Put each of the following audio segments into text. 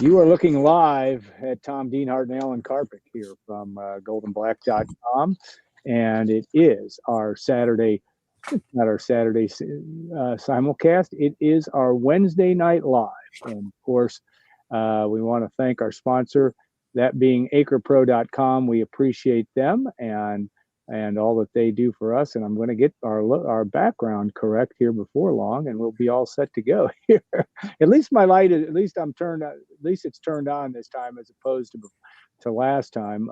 You are looking live at Tom Dienhart and Alan Karpick here from goldenblack.com. And it is our Saturday, not our Saturday simulcast. It is our Wednesday night live. And of course, we want to thank our sponsor, that being acrepro.com. We appreciate them and all that they do for us. And I'm going to get our background correct here before long, and we'll be all set to go here. At least my light is, at least it's turned on this time as opposed to last time.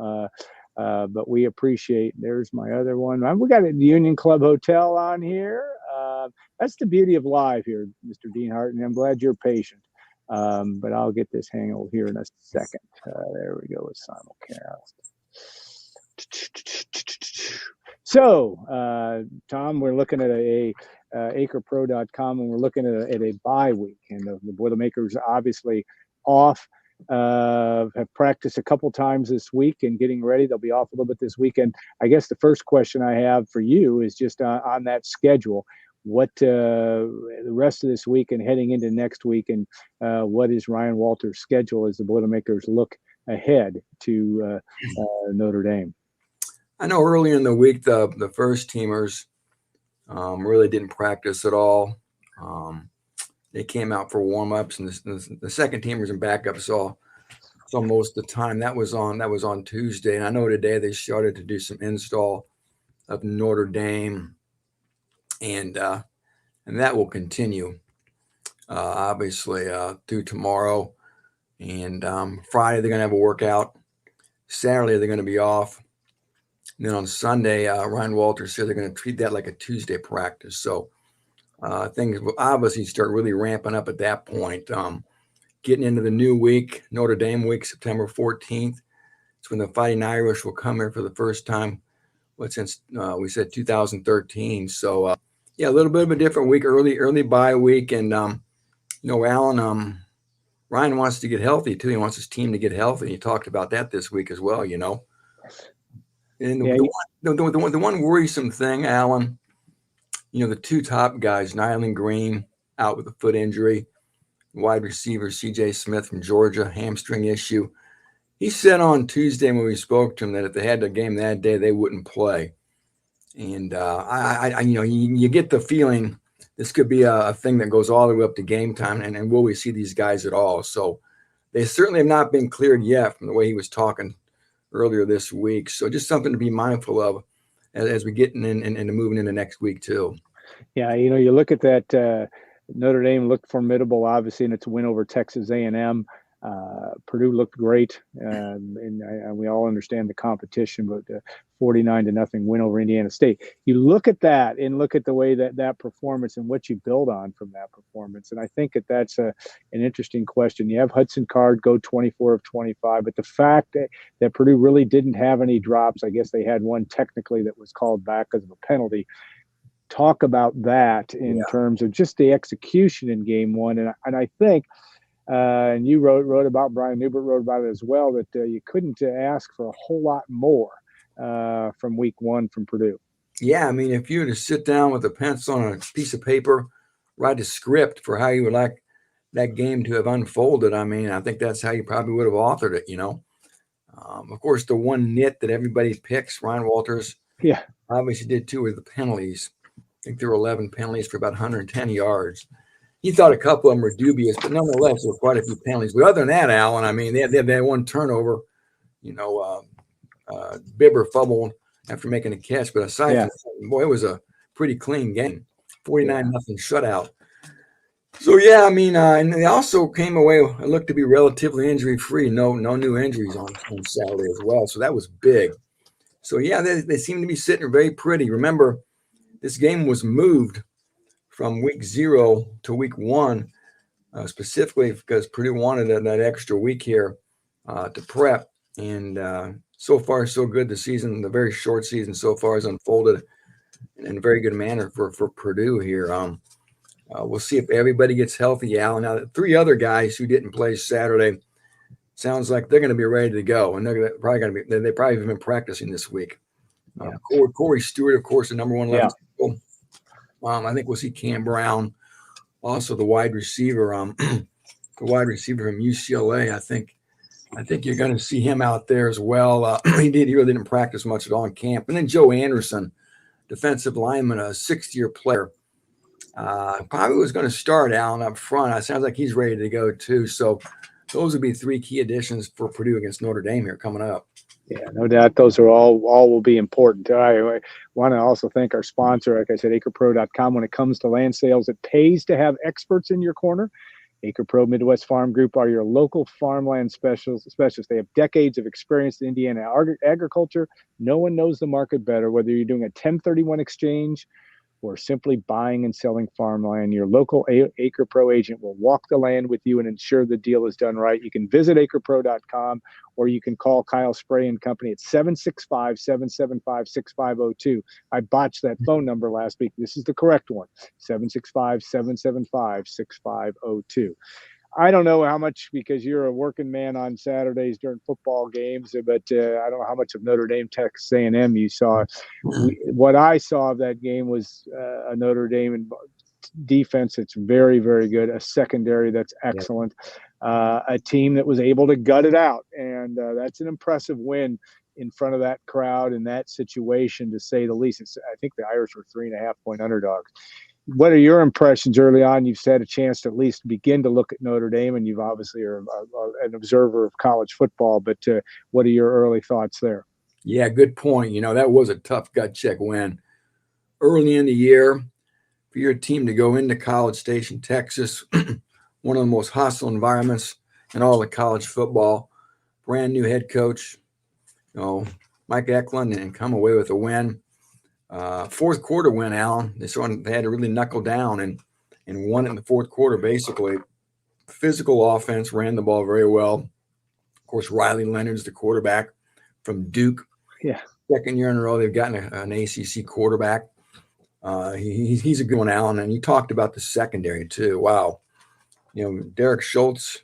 But we appreciate, there's my other one. We got the Union Club Hotel on here. That's the beauty of live here, Mr. Dienhart, and I'm glad you're patient. But I'll get this handled here in a second. There we go with simulcast. So, Tom, we're looking at acrepro.com, and we're looking at a bye week, and the Boilermakers obviously off. Have practiced a couple times this week and getting ready. They'll be off a little bit this weekend. I guess the first question I have for you is just on that schedule. What the rest of this week and heading into next week, and what is Ryan Walters' schedule as the Boilermakers look ahead to Notre Dame? I know earlier in the week, the first teamers really didn't practice at all. They came out for warm-ups, and the second teamers and backups saw most of the time. That was on Tuesday, and I know today they started to do some install of Notre Dame, and that will continue obviously through tomorrow. And Friday they're going to have a workout. Saturday they're going to be off. And then on Sunday, Ryan Walters said they're going to treat that like a Tuesday practice. So things will obviously start really ramping up at that point. Getting into the new week, Notre Dame week, September 14th. It's when the Fighting Irish will come here for the first time, since we said 2013. So, yeah, a little bit of a different week, early bye week. And, Alan, Ryan wants to get healthy, too. He wants his team to get healthy. He talked about that this week as well, And the one worrisome thing, Alan, the two top guys, Nyland Green out with a foot injury, wide receiver C.J. Smith from Georgia, hamstring issue. He said on Tuesday when we spoke to him that if they had the game that day, they wouldn't play. And you get the feeling this could be a thing that goes all the way up to game time, and will we see these guys at all? So they certainly have not been cleared yet from the way he was talking earlier this week. So just something to be mindful of as we get into moving into next week too. Yeah, you look at that. Notre Dame looked formidable, obviously, in its win over Texas A&M. Purdue looked great, and we all understand the competition, but 49-0 win over Indiana State. You look at that and look at the way that performance and what you build on from that performance, and I think that's an interesting question. You have Hudson Card go 24 of 25, but the fact that Purdue really didn't have any drops, I guess they had one technically that was called back because of a penalty. Talk about that in terms of just the execution in game one, and I think. And you wrote about, Brian Newbert wrote about it as well, that you couldn't ask for a whole lot more from week one from Purdue. Yeah, I mean, if you were to sit down with a pencil on a piece of paper, write a script for how you would like that game to have unfolded, I mean, I think that's how you probably would have authored it, Of course, the one nit that everybody picks, Ryan Walters, obviously did too, with the penalties. I think there were 11 penalties for about 110 yards. He thought a couple of them were dubious, but nonetheless, there were quite a few penalties. But other than that, Alan, I mean, they had that one turnover, Bibber fumbled after making a catch. But aside from that, boy, it was a pretty clean game, 49-0 shutout. So, yeah, I mean, and they also came away, it looked to be relatively injury-free. No new injuries on Saturday as well. So that was big. So, yeah, they seem to be sitting very pretty. Remember, this game was moved from week 0 to week 1, specifically because Purdue wanted that extra week here to prep. And so far, so good. The very short season so far has unfolded in a very good manner for Purdue here. We'll see if everybody gets healthy, Alan. Now, the 3 other guys who didn't play Saturday, sounds like they're going to be ready to go. And they probably have been practicing this week. Corey Stewart, of course, the number 1 left tackle. I think we'll see Cam Brown, also the wide receiver, the wide receiver from UCLA. I think you're going to see him out there as well. He really didn't practice much at all in camp. And then Joe Anderson, defensive lineman, a 6th-year player. Probably was going to start Allen up front. It sounds like he's ready to go too. So those would be 3 key additions for Purdue against Notre Dame here coming up. Yeah, no doubt. Those are all will be important. I want to also thank our sponsor, like I said, acrepro.com. When it comes to land sales, it pays to have experts in your corner. Acre Pro Midwest Farm Group are your local farmland specialists. They have decades of experience in Indiana agriculture. No one knows the market better, whether you're doing a 1031 exchange or simply buying and selling farmland. Your local Acre Pro agent will walk the land with you and ensure the deal is done right. You can visit acrepro.com or you can call Kyle Spray and Company at 765-775-6502. I botched that phone number last week. This is the correct one, 765-775-6502. I don't know how much, because you're a working man on Saturdays during football games, but I don't know how much of Notre Dame, Texas A&M you saw. What I saw of that game was a Notre Dame defense that's very, very good, a secondary that's excellent, a team that was able to gut it out, and that's an impressive win in front of that crowd in that situation, to say the least. I think the Irish were 3.5-point underdogs. What are your impressions early on? You've had a chance to at least begin to look at Notre Dame, and you've obviously are an observer of college football, but what are your early thoughts there? Yeah, good point. You know, that was a tough gut check win. Early in the year, for your team to go into College Station, Texas, one of the most hostile environments in all of college football, brand new head coach, Mike Eklund, and come away with a win. 4th quarter win, Alan. They had to really knuckle down and won it in the 4th quarter, basically. Physical offense, ran the ball very well. Of course, Riley Leonard's the quarterback from Duke. Yeah. 2nd year in a row they've gotten an ACC quarterback. He's a good one, Alan. And you talked about the secondary too. Wow. Derek Schultz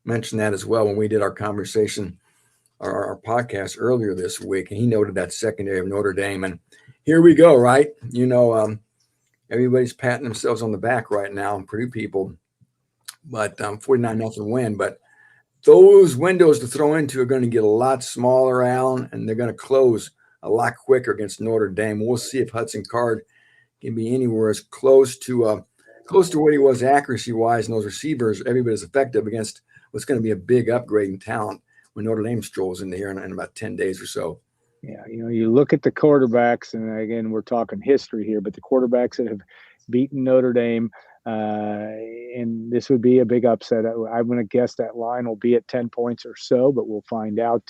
mentioned that as well when we did our conversation, our podcast earlier this week, and he noted that secondary of Notre Dame. And here we go, right? Everybody's patting themselves on the back right now, Purdue people, but 49-0 win. But those windows to throw into are going to get a lot smaller, Alan, and they're going to close a lot quicker against Notre Dame. We'll see if Hudson Card can be anywhere as close to what he was accuracy-wise, and those receivers every bit as effective against what's going to be a big upgrade in talent when Notre Dame strolls into here in about 10 days or so. Yeah, you look at the quarterbacks, and again, we're talking history here, but the quarterbacks that have beaten Notre Dame, and this would be a big upset. I'm going to guess that line will be at 10 points or so, but we'll find out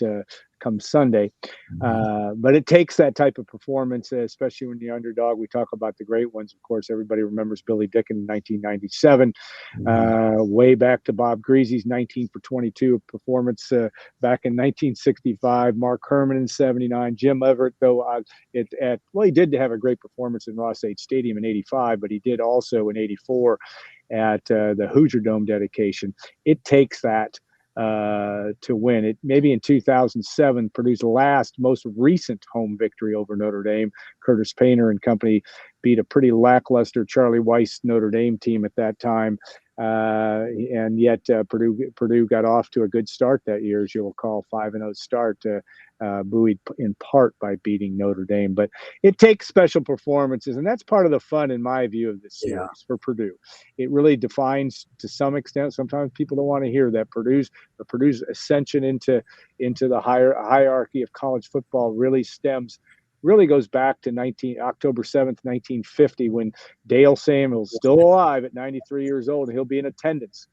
come Sunday. But it takes that type of performance, especially when you're underdog. We talk about the great ones. Of course, everybody remembers Billy Dicken in 1997, way back to Bob Greasy's 19 for 22 performance back in 1965, Mark Herman in 79, Jim Everett, though he did have a great performance in Ross-Ade Stadium in 85, but he did also in 84 at the Hoosier Dome dedication. It takes that to win it. Maybe in 2007, Purdue's most recent home victory over Notre Dame, Curtis Painter and company beat a pretty lackluster Charlie Weiss Notre Dame team at that time. And yet Purdue got off to a good start that year, as you'll recall, 5-0 start, buoyed in part by beating Notre Dame. But it takes special performances, and that's part of the fun, in my view, of this series for Purdue. It really defines, to some extent, sometimes people don't want to hear that Purdue's ascension into the hierarchy of college football really goes back to October 7th, 1950, when Dale Samuel's still alive at 93 years old. He'll be in attendance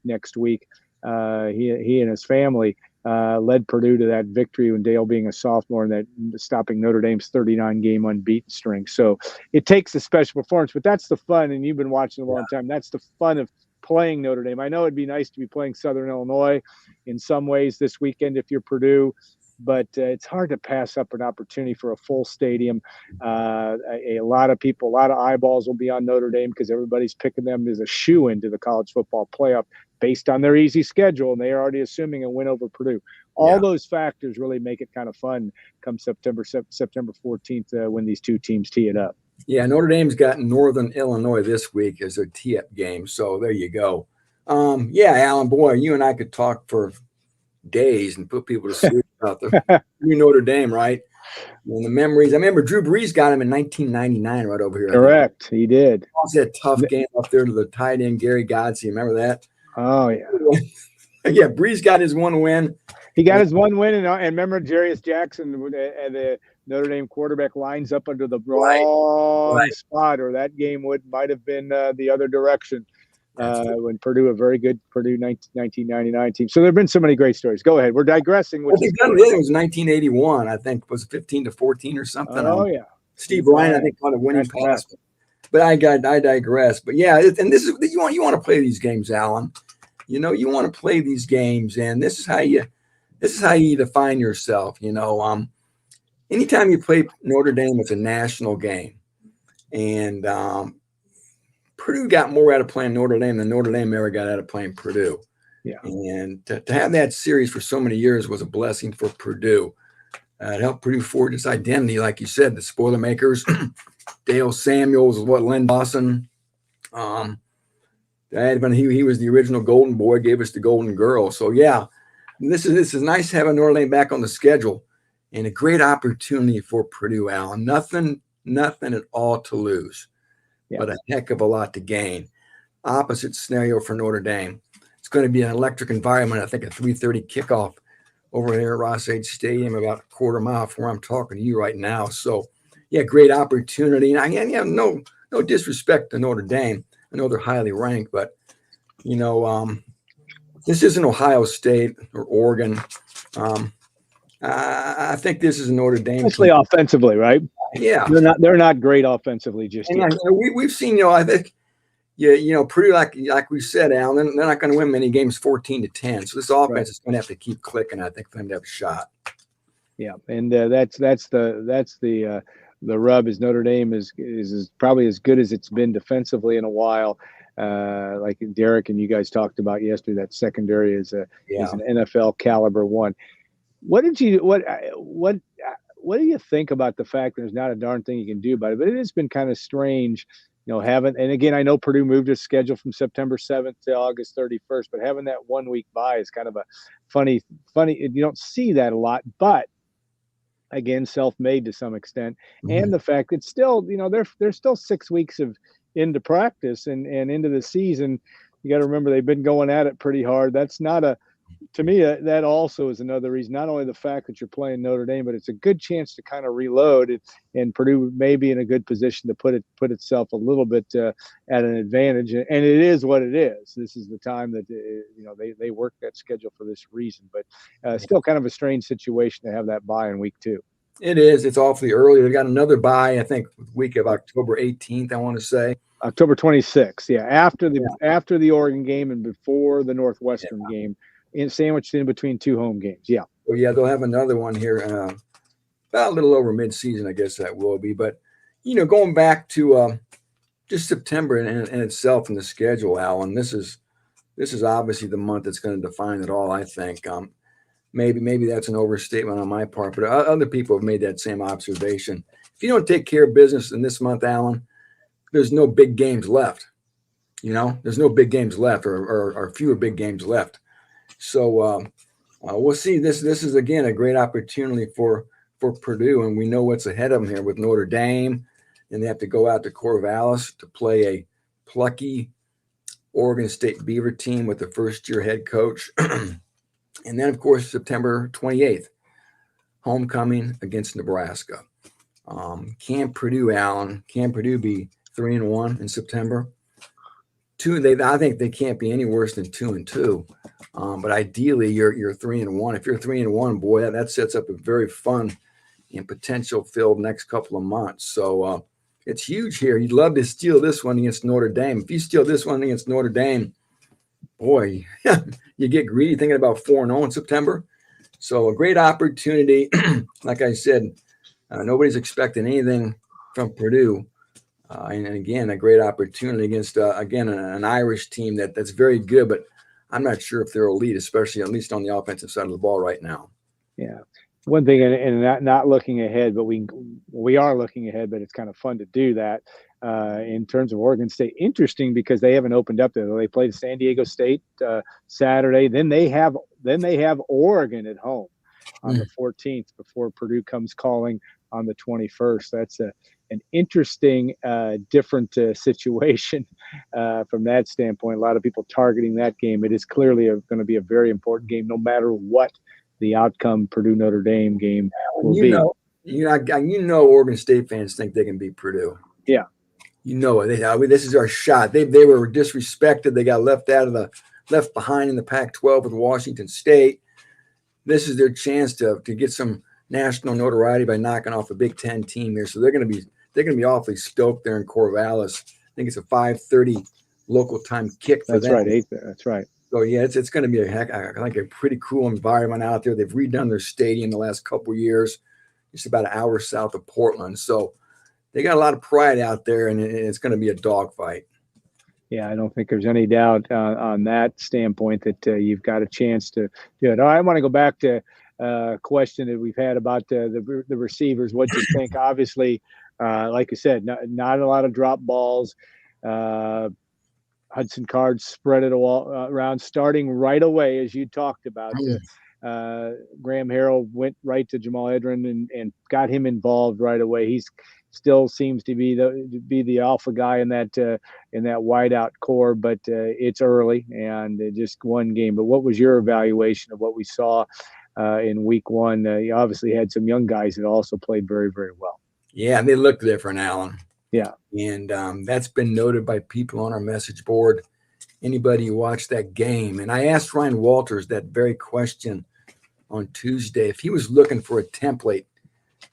next week. He and his family led Purdue to that victory when Dale, being a sophomore, and that stopping Notre Dame's 39-game unbeaten string. So it takes a special performance, but that's the fun, and you've been watching a long time. That's the fun of playing Notre Dame. I know it'd be nice to be playing Southern Illinois in some ways this weekend if you're Purdue, but it's hard to pass up an opportunity for a full stadium. A lot of people, a lot of eyeballs will be on Notre Dame because everybody's picking them as a shoe-in to the college football playoff based on their easy schedule, and they are already assuming a win over Purdue. All those factors really make it kind of fun come September 14th when these two teams tee it up. Yeah, Notre Dame's got Northern Illinois this week as their tee-up game, so there you go. Yeah, Alan, boy, you and I could talk for days and put people to sleep about the new Notre Dame, right? And the memories. I remember Drew Brees got him in 1999 right over here. Correct. He did. It was a tough game up there to the tight end, Gary Godsey. Remember that? Oh, yeah. Yeah, Brees got his one win. He got his one win, and remember Jarius Jackson, the Notre Dame quarterback, lines up under the wrong spot, or that game might have been the other direction. When Purdue, a very good Purdue 1999 team. So there have been so many great stories. Go ahead. We're digressing. I think it was 1981. I think it was 15-14 or something. Oh, yeah. Steve Ryan, I think, caught a winning pass. But I digress. But yeah, and this is you want to play these games, Alan. You know, you want to play these games, and this is how you define yourself. You know, anytime you play Notre Dame, it's a national game, and Purdue got more out of playing Notre Dame than Notre Dame ever got out of playing Purdue. Yeah, and to have that series for so many years was a blessing for Purdue. It helped Purdue forge its identity, like you said, the Boilermakers, Dale Samuels, Len Dawson. He was the original Golden Boy, gave us the Golden Girl. So yeah, this is nice having Notre Dame back on the schedule, and a great opportunity for Purdue, Alan. Nothing at all to lose, but a heck of a lot to gain. Opposite scenario for Notre Dame. It's going to be an electric environment. I think a 3:30 kickoff over here at Ross-Ade Stadium, about a quarter mile from where I'm talking to you right now. So, yeah, great opportunity. And I have no disrespect to Notre Dame. I know they're highly ranked, but, you know, this isn't Ohio State or Oregon. I think this is a Notre Dame. Especially offensively, right? Yeah. They're not great offensively just yet. We've seen, you know, I think, Purdue, like we said, Alan, they're not going to win many games 14-10. So this offense is going to have to keep clicking, I think, for them to have a shot. Yeah, and that's the rub is Notre Dame is probably as good as it's been defensively in a while. Like Derek and you guys talked about yesterday, that secondary is an NFL caliber one. What do you think about the fact that there's not a darn thing you can do about it? But it has been kind of strange. You know, and again, I know Purdue moved its schedule from September 7th to August 31st, but having that 1 week bye is kind of a funny, you don't see that a lot, but again, self-made to some extent. Mm-hmm. And the fact that still, you know, they're still 6 weeks into practice and into the season. You got to remember they've been going at it pretty hard. That's not to me, that also is another reason, not only the fact that you're playing Notre Dame, but it's a good chance to kind of reload and Purdue may be in a good position to put itself a little bit at an advantage. And it is what it is. This is the time that, they work that schedule for this reason, but still kind of a strange situation to have that bye in week 2. It is. It's awfully early. They've got another bye, I think, week of October 18th, I want to say. October 26th. Yeah. After the Oregon game and before the Northwestern game. Sandwiched in between 2 home games. Yeah. Well, yeah, they'll have another one here about a little over mid-season, I guess that will be. But, you know, going back to just September in itself in the schedule, Alan, this is obviously the month that's going to define it all, I think. Maybe that's an overstatement on my part, but other people have made that same observation. If you don't take care of business in this month, Alan, there's no big games left. You know, there's no big games left or fewer big games left. So we'll see. This is, again, a great opportunity for Purdue, and we know what's ahead of them here with Notre Dame, and they have to go out to Corvallis to play a plucky Oregon State Beaver team with the first-year head coach. And then, of course, September 28th, homecoming against Nebraska. Can Purdue be 3-1 in September? I think they can't be any worse than 2-2. But ideally, you're 3-1. If you're 3-1, boy, that sets up a very fun and potential-filled next couple of months. So it's huge here. You'd love to steal this one against Notre Dame. If you steal this one against Notre Dame, boy, you get greedy thinking about 4-0 in September. So a great opportunity. Like I said, nobody's expecting anything from Purdue. And again, a great opportunity against, an Irish team that's very good, but I'm not sure if they're elite, especially at least on the offensive side of the ball right now. Yeah. One thing, and not looking ahead, but we are looking ahead, but it's kind of fun to do that. in terms of Oregon State. Interesting because they haven't opened up there. They played San Diego State Saturday. Then they have Oregon at home on the 14th before Purdue comes calling on the 21st. That's an interesting, different situation from that standpoint. A lot of people targeting that game. It is clearly going to be a very important game, no matter what the outcome Purdue Notre Dame game will be. Oregon State fans think they can beat Purdue. Yeah. This is our shot. They were disrespected. They got left behind in the Pac-12 with Washington State. This is their chance to get some national notoriety by knocking off a Big Ten team here. So they're going to be awfully stoked there in Corvallis. I think it's a 5:30 local time kick for them. That's right, 8 there. That's right. So yeah, it's going to be a pretty cool environment out there. They've redone their stadium the last couple of years. It's about an hour south of Portland, so they got a lot of pride out there, and it's going to be a dogfight. Yeah, I don't think there's any doubt on that standpoint that you've got a chance to do it. I want to go back to a question that we've had about the receivers. What do you think? Obviously, like I said, not a lot of drop balls. Hudson Card spread it all around, starting right away, as you talked about. Graham Harrell went right to Jamal Edrin and got him involved right away. He's still seems to be the alpha guy in that wideout core, but it's early and just one game. But what was your evaluation of what we saw in week one? You obviously had some young guys that also played very, very well. Yeah, and they look different, Alan. Yeah. And that's been noted by people on our message board, anybody who watched that game. And I asked Ryan Walters that very question on Tuesday, if he was looking for a template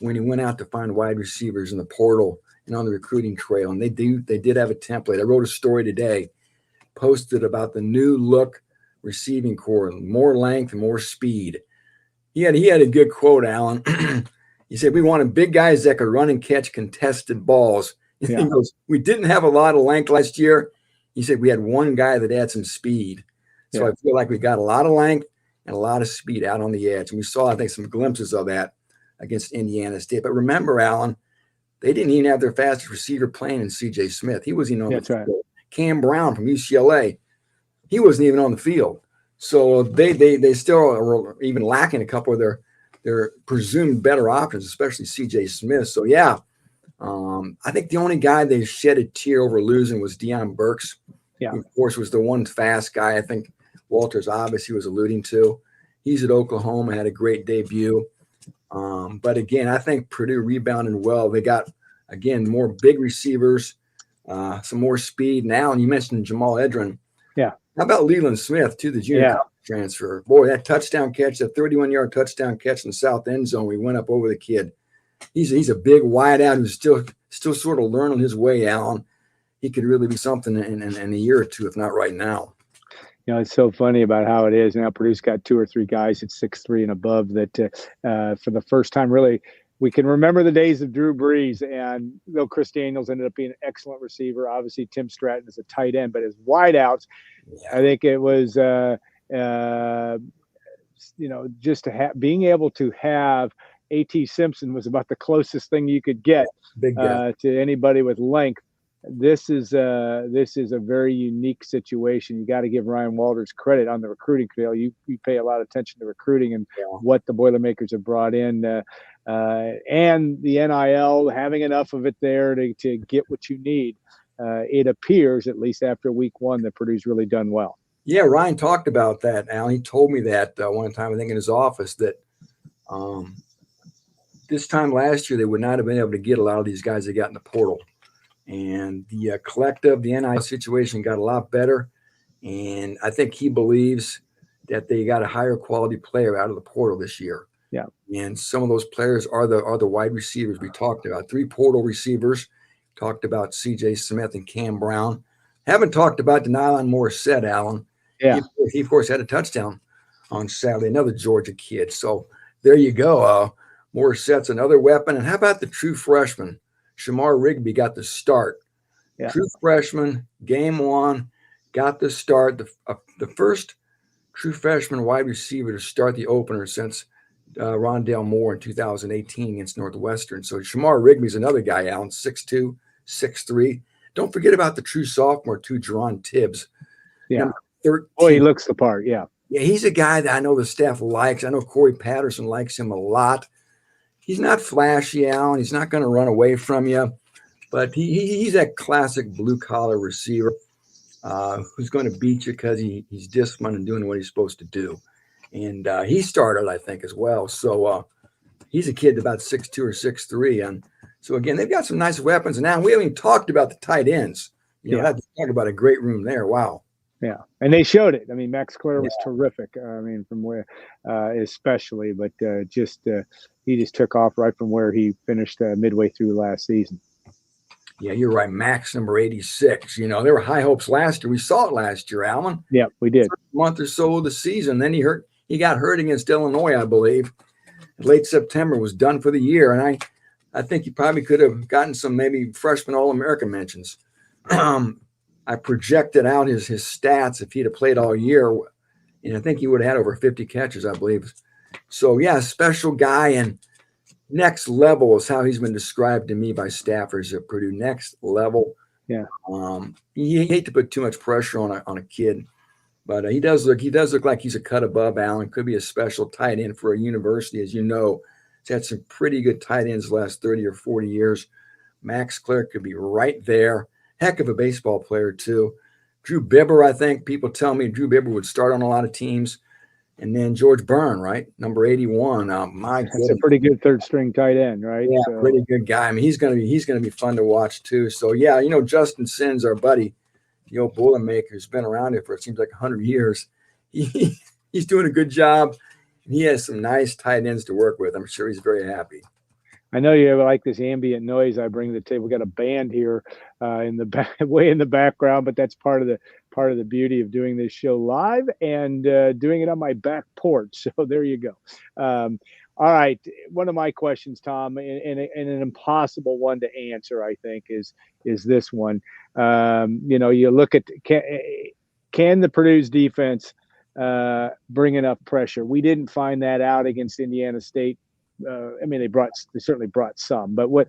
when he went out to find wide receivers in the portal and on the recruiting trail. And they did have a template. I wrote a story today, posted about the new look receiving core, more length, more speed. He had a good quote, Alan. He said, we wanted big guys that could run and catch contested balls. Yeah. He goes, we didn't have a lot of length last year. He said we had one guy that had some speed. So I feel like we got a lot of length and a lot of speed out on the edge. And we saw, I think, some glimpses of that against Indiana State. But remember, Alan, they didn't even have their fastest receiver playing in C.J. Smith. He wasn't even on the field. Right. Cam Brown from UCLA, he wasn't even on the field. So they still are even lacking a couple of their presumed better options, especially C.J. Smith. So, yeah, I think the only guy they shed a tear over losing was Deion Burks. Yeah. Of course, was the one fast guy I think Walters obviously was alluding to. He's at Oklahoma, had a great debut. But again, I think Purdue rebounded well. They got, again, more big receivers, some more speed now. And you mentioned Jamal Edrin. Yeah. How about Leland Smith, too, the junior transfer? Boy, that touchdown catch, that 31-yard touchdown catch in the south end zone, we went up over the kid. He's a big wideout who's still sort of learning his way, Alan. He could really be something in a year or two, if not right now. You know, it's so funny about how it is now. Purdue's got 2 or 3 guys at 6'3" and above that for the first time, really, we can remember the days of Drew Brees. And though Chris Daniels ended up being an excellent receiver, obviously Tim Stratton is a tight end, but as wideouts, I think it was, just being able to have A.T. Simpson was about the closest thing you could get to anybody with length. This is a very unique situation. You got to give Ryan Walters credit on the recruiting trail. You pay a lot of attention to recruiting and what the Boilermakers have brought in, and the NIL, having enough of it there to get what you need. It appears, at least after week one, that Purdue's really done well. Yeah, Ryan talked about that, Alan. He told me that one time, I think in his office, that this time last year they would not have been able to get a lot of these guys that got in the portal. And the collective, the NIL situation got a lot better. And I think he believes that they got a higher quality player out of the portal this year. Yeah. And some of those players are the wide receivers we talked about. 3 portal receivers. Talked about C.J. Smith and Cam Brown. Haven't talked about Denylon Morissette, Alan. Yeah. He, of course, had a touchdown on Saturday, another Georgia kid. So there you go. Morissette's another weapon. And how about the true freshman? Shamar Rigby got the start. Yeah. True freshman, game 1, got the start. The first true freshman wide receiver to start the opener since Rondale Moore in 2018 against Northwestern. So Shamar Rigby's another guy, Alan, 6'2", 6'3". Don't forget about the true sophomore, too, Jerron Tibbs. Yeah. Number 13. Oh, he looks the part. Yeah. Yeah, he's a guy that I know the staff likes. I know Corey Patterson likes him a lot. He's not flashy, Alan. He's not going to run away from you, but he's that classic blue-collar receiver who's going to beat you because he's disciplined and doing what he's supposed to do. And he started, I think, as well. So he's a kid about 6'2" or 6'3". And so, again, they've got some nice weapons. And now we haven't even talked about the tight ends. You know, that's talk about a great room there. Wow. Yeah, and they showed it. I mean, Max Clare was terrific. I mean, from where, especially, but he just took off right from where he finished midway through last season. Yeah, you're right. Max, number 86. You know, there were high hopes last year. We saw it last year, Alan. Yeah, we did. First month or so of the season. Then he got hurt against Illinois, I believe. Late September, was done for the year. And I think he probably could have gotten some maybe freshman All-American mentions. I projected out his stats if he'd have played all year, and I think he would have had over 50 catches, I believe. So, yeah, special guy, and next level is how he's been described to me by staffers at Purdue. Next level. Yeah. You hate to put too much pressure on a kid, but he does look like he's a cut above Allen. Could be a special tight end for a university, as you know. He's had some pretty good tight ends the last 30 or 40 years. Max Clare could be right there. Heck of a baseball player, too. Drew Bibber, I think. People tell me Drew Bibber would start on a lot of teams. And then George Byrne, right? Number 81. That's a pretty good third-string tight end, right? Yeah, so. Pretty good guy. I mean, he's gonna be fun to watch, too. So, yeah, you know, Justin Sins, our buddy, the old Boilermakers, been around here for, it seems like 100 years. He's doing a good job. And he has some nice tight ends to work with. I'm sure he's very happy. I know you like this ambient noise I bring to the table. We got a band here in the back, way in the background, but that's part of the beauty of doing this show live and doing it on my back porch. So there you go. All right, one of my questions, Tom, and an impossible one to answer, I think, is this one. You know, you look at can the Purdue's defense bring enough pressure? We didn't find that out against Indiana State. I mean, they certainly brought some, but what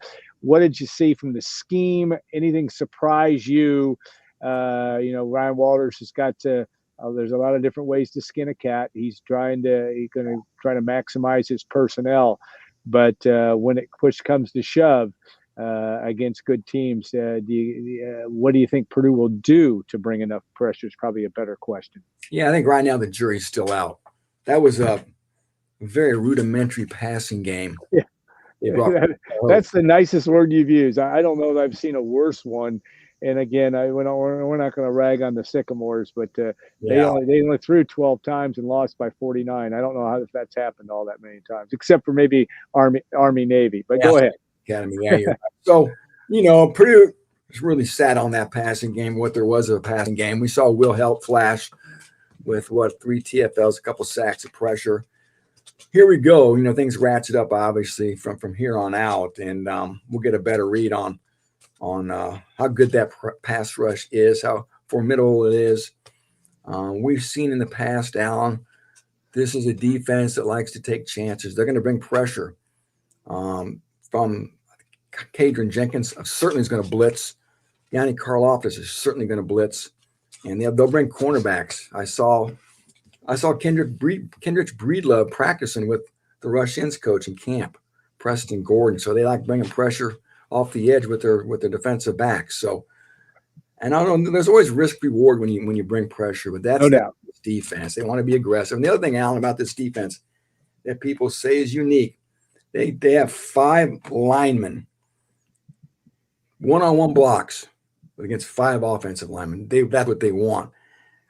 did you see from the scheme? Anything surprise you? You know, Ryan Walters has got to. There's a lot of different ways to skin a cat. He's going to try to maximize his personnel, but when push comes to shove against good teams, what do you think Purdue will do to bring enough pressure? Is probably a better question. Yeah, I think right now the jury's still out. That was a very rudimentary passing game. Yeah. That's the nicest word you've used. I don't know that I've seen a worse one. And again, we're not going to rag on the Sycamores, but they only threw 12 times and lost by 49. I don't know how that's happened all that many times, except for maybe Army Navy. But go ahead. Academy, yeah. Right. So, you know, Purdue really sat on that passing game. What there was of a passing game, we saw Will Helt flash with 3 TFLs, a couple sacks of pressure. Here we go. You know, things ratchet up obviously from here on out, and we'll get a better read on how good that pass rush is, how formidable it is. We've seen in the past, Alan, this is a defense that likes to take chances. They're going to bring pressure from Kadron Jenkins. Certainly is going to blitz. Yanni Karloftis is certainly going to blitz, and they'll bring cornerbacks. I saw Kendrick Breedlove practicing with the rush ends coach in camp, Preston Gordon. So they like bringing pressure off the edge with their defensive backs. So, and I don't know, there's always risk reward when you bring pressure, but that's no doubt defense. They want to be aggressive. And the other thing, Alan, about this defense that people say is unique, they have 5 linemen, one-on-one blocks against 5 offensive linemen. That's what they want.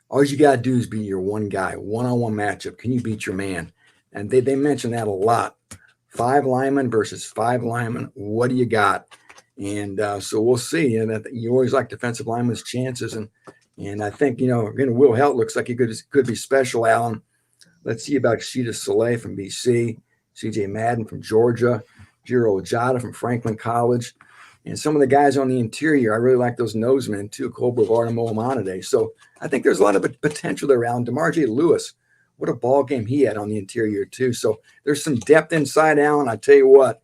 All you got to do is beat your one guy, one-on-one matchup. Can you beat your man? And they mention that a lot. 5 linemen versus 5 linemen. What do you got? And so we'll see. And you always like defensive linemen's chances. And I think, you know, again, Will Helt looks like he could be special, Alan. Let's see about Sheeta Soleil from BC, CJ Madden from Georgia, Jiro Ojada from Franklin College. And some of the guys on the interior, I really like those nosemen too, Cole Brevard and Mohamonade. So I think there's a lot of potential there around. DeMar J. Lewis, what a ball game he had on the interior too. So there's some depth inside, Allen. I tell you what,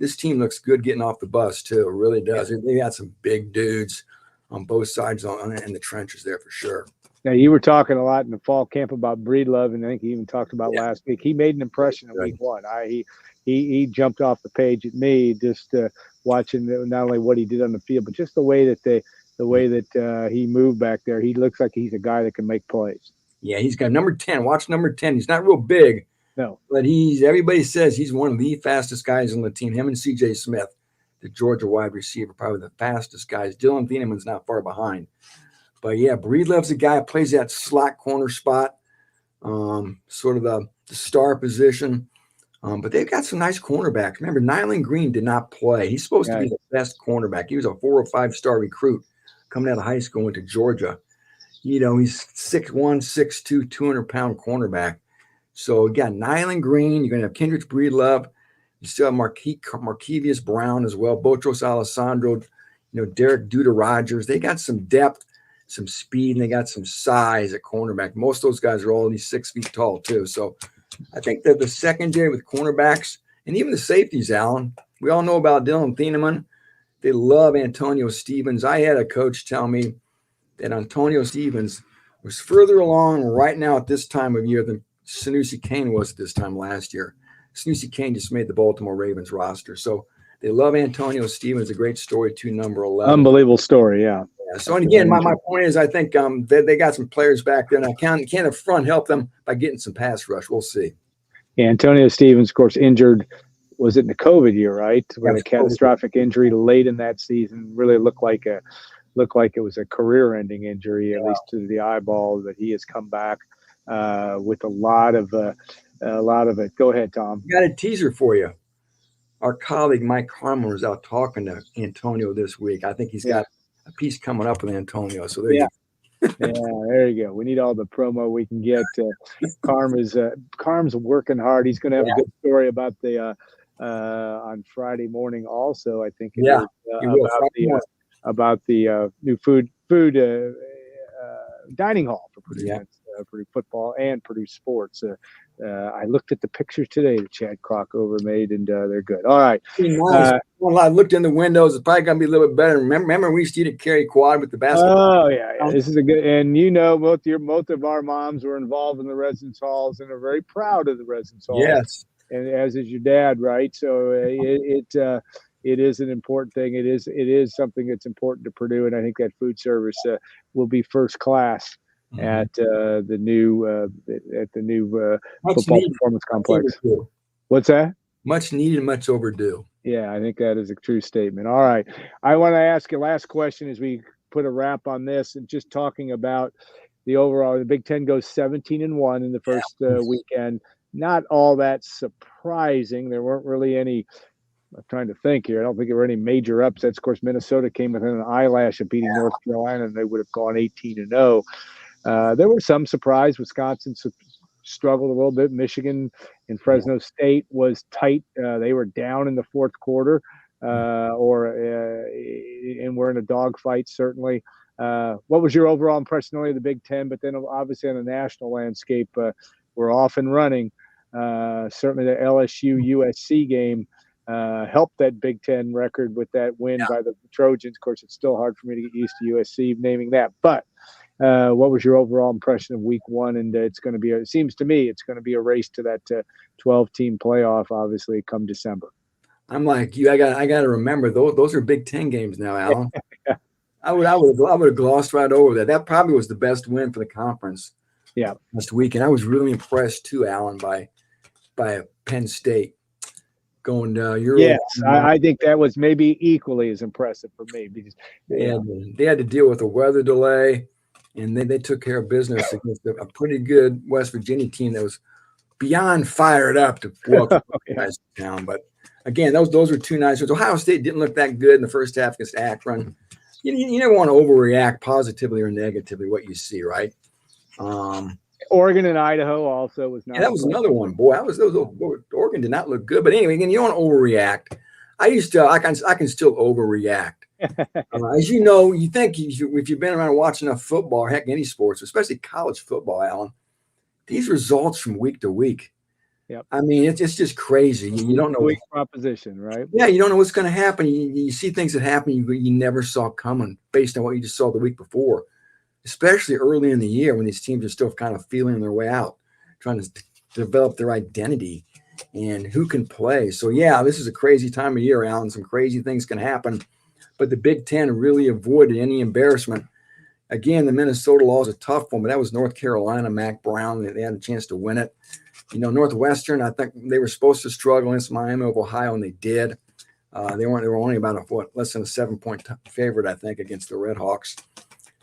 this team looks good getting off the bus too. It really does. They got some big dudes on both sides in the trenches there for sure. Now, you were talking a lot in the fall camp about Breedlove, and I think he even talked about last week. He made an impression in week one. He jumped off the page at me just watching not only what he did on the field, but just the way that he moved back there. He looks like he's a guy that can make plays. Yeah, he's got number 10. Watch number 10. He's not real big. No. But everybody says he's one of the fastest guys on the team. Him and C.J. Smith, the Georgia wide receiver, probably the fastest guys. Dylan Thieneman's not far behind. But, yeah, Breedlove's a guy who plays that slot corner spot, sort of the star position. But they've got some nice cornerbacks. Remember, Nyland Green did not play. He's supposed to be the best cornerback. He was a 4 or 5-star recruit coming out of high school, went to Georgia. You know, he's 6'1", 6'2", 200-pound cornerback. So, you got Nyland Green. You're going to have Kendrick Breedlove. You still have Markevius Brown as well, Botros Alessandro, Derek Duda Rogers. They got some depth, some speed, and they got some size at cornerback. Most of those guys are all at least 6 feet tall, too. So, I think that the secondary with cornerbacks and even the safeties, Alan, we all know about Dylan Thieneman. They love Antonio Stevens. I had a coach tell me that Antonio Stevens was further along right now at this time of year than Sanusi Kane was at this time last year. Sanusi Kane just made the Baltimore Ravens roster. So they love Antonio Stevens, a great story, number 11. Unbelievable story, yeah. So, and again, my point is I think they got some players back there. Now, can the front help them by getting some pass rush? We'll see. Yeah, Antonio Stevens, of course, injured. Was it in the COVID year, right? When a catastrophic injury late in that season really looked like it was a career-ending injury, at least to the eyeball. But he has come back with a lot of it. Go ahead, Tom. Got a teaser for you. Our colleague Mike Harmon was out talking to Antonio this week. I think he's got a piece coming up with Antonio. So there you go. Yeah, there you go. We need all the promo we can get. Carm's working hard. He's going to have a good story about the on Friday morning. Also, I think about the new food dining hall for Purdue, Purdue football and Purdue sports. I looked at the pictures today that Chad Crockover made, and they're good. All right. I looked in the windows. It's probably going to be a little bit better. Remember we used to eat at Cary Quad with the basketball? Oh, yeah. This is a good – and both of our moms were involved in the residence halls and are very proud of the residence halls. Yes. And as is your dad, right? So it is an important thing. It is something that's important to Purdue, and I think that food service will be first class at the new football performance complex. Overdue. What's that? Much needed, much overdue. Yeah, I think that is a true statement. All right, I want to ask you last question as we put a wrap on this, and just talking about the overall. The Big Ten goes 17-1 in the first weekend. Not all that surprising. There weren't really any. I'm trying to think here. I don't think there were any major upsets. Of course, Minnesota came within an eyelash of beating North Carolina, and they would have gone 18-0. There was some surprise. Wisconsin struggled a little bit. Michigan and Fresno State was tight. They were down in the fourth quarter, and we're in a dogfight, certainly. What was your overall impression only of the Big Ten, but then obviously on the national landscape, we're off and running. Certainly the LSU-USC game helped that Big Ten record with that win by the Trojans. Of course, it's still hard for me to get used to USC naming that. But what was your overall impression of week one? And it seems to me it's going to be a race to that 12-team playoff, obviously, come December. I'm like you. I got to remember those are Big Ten games now, Alan. I would have glossed right over that. That probably was the best win for the conference. Yeah, last week, and I was really impressed too, Alan, by Penn State going Euro. Yes, I think that was maybe equally as impressive for me because they had to deal with a weather delay, and then they took care of business against a pretty good West Virginia team that was beyond fired up to welcome guys to town. But again, those were two nice ones. Ohio State didn't look that good in the first half against Akron. You never want to overreact positively or negatively what you see, right? Oregon and Idaho also was not. Yeah, that was another one. Boy, Oregon did not look good. But anyway, again, you don't overreact. I can still overreact. As you know, you think if you've been around watching enough football, or heck, any sports, especially college football, Alan, these results from week to week, Yep. I mean, it's just crazy. You don't know. Weak proposition, right? Yeah, you don't know what's going to happen. You see things that happen you never saw coming based on what you just saw the week before, especially early in the year when these teams are still kind of feeling their way out, trying to develop their identity and who can play. So, yeah, this is a crazy time of year, Alan. Some crazy things can happen. But the Big Ten really avoided any embarrassment. Again, the Minnesota loss was a tough one, but that was North Carolina, Mac Brown. They had a chance to win it. Northwestern, I think they were supposed to struggle against Miami of Ohio, and they did. They were only about less than a 7-point favorite, I think, against the Red Hawks.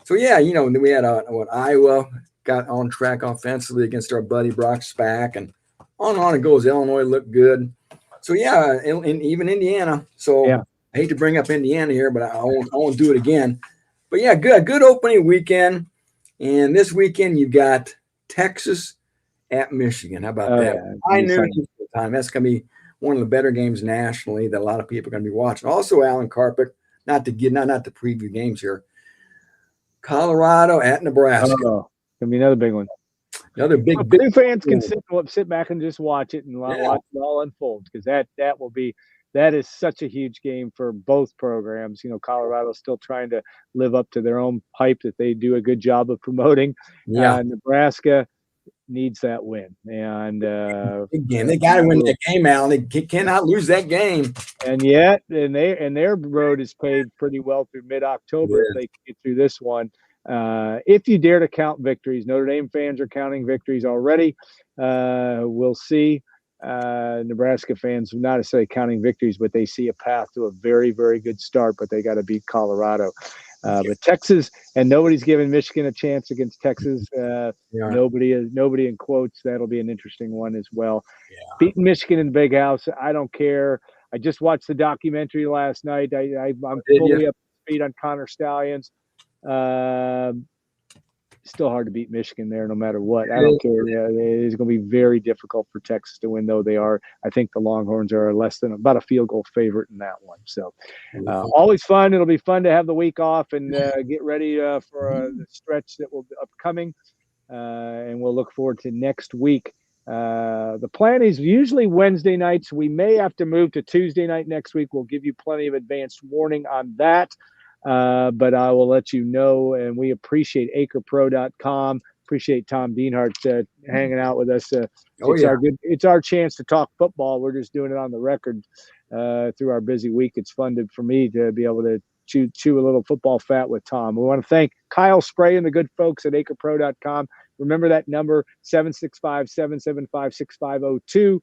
So, yeah, we had Iowa got on track offensively against our buddy Brock Spack, and on it goes. Illinois looked good. So, yeah, and even Indiana. So, yeah. I hate to bring up Indiana here, but I won't do it again. But, yeah, good opening weekend. And this weekend you got Texas at Michigan. How about that? Yeah. I knew time. That's going to be one of the better games nationally that a lot of people are going to be watching. Also, Alan Karpick, not to preview games here. Colorado at Nebraska. Oh, gonna be another big one. Another big fans can sit back and just watch it and watch it all unfold, because that is such a huge game for both programs. Colorado's still trying to live up to their own hype that they do a good job of promoting. Yeah, Nebraska needs that win, and big game. They got to win that game, Alan. They cannot lose that game. And yet, their road is paved pretty well through mid-October if they can get through this one. If you dare to count victories, Notre Dame fans are counting victories already. We'll see. Nebraska fans not necessarily counting victories, but they see a path to a very, very good start. But they got to beat Colorado. But Texas, and nobody's giving Michigan a chance against Texas. Nobody in quotes. That'll be an interesting one as well. Yeah. Beating Michigan in the Big House, I don't care. I just watched the documentary last night. I'm fully up to speed on Connor Stallions. Still hard to beat Michigan there, no matter what. I don't care. It's going to be very difficult for Texas to win, though they are. I think the Longhorns are less than about a field goal favorite in that one. So, always fun. It'll be fun to have the week off and get ready for the stretch that will be upcoming. And we'll look forward to next week. The plan is usually Wednesday nights. We may have to move to Tuesday night next week. We'll give you plenty of advanced warning on that. But I will let you know, and we appreciate acrepro.com. Appreciate Tom Dienhart hanging out with us. It's our chance to talk football. We're just doing it on the record through our busy week. It's fun for me to be able to chew a little football fat with Tom. We want to thank Kyle Spray and the good folks at acrepro.com. Remember that number, 765-775-6502.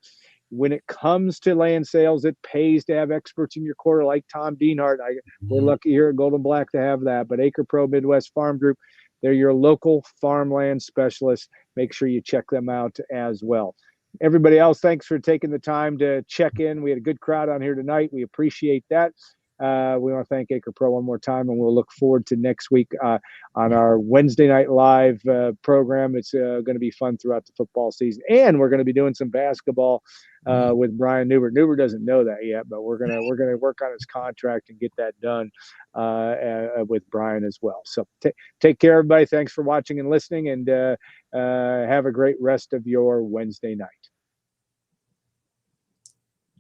When it comes to land sales, it pays to have experts in your corner like Tom Dienhart. We're lucky here at Golden Black to have that. But Acre Pro Midwest Farm Group, they're your local farmland specialists. Make sure you check them out as well. Everybody else, thanks for taking the time to check in. We had a good crowd on here tonight. We appreciate that. We want to thank Acre Pro one more time, and we'll look forward to next week on our Wednesday night live program. It's going to be fun throughout the football season, and we're going to be doing some basketball with Brian Newbert. Newbert doesn't know that yet, but we're gonna work on his contract and get that done with Brian as well. So take care, everybody. Thanks for watching and listening, and have a great rest of your Wednesday night.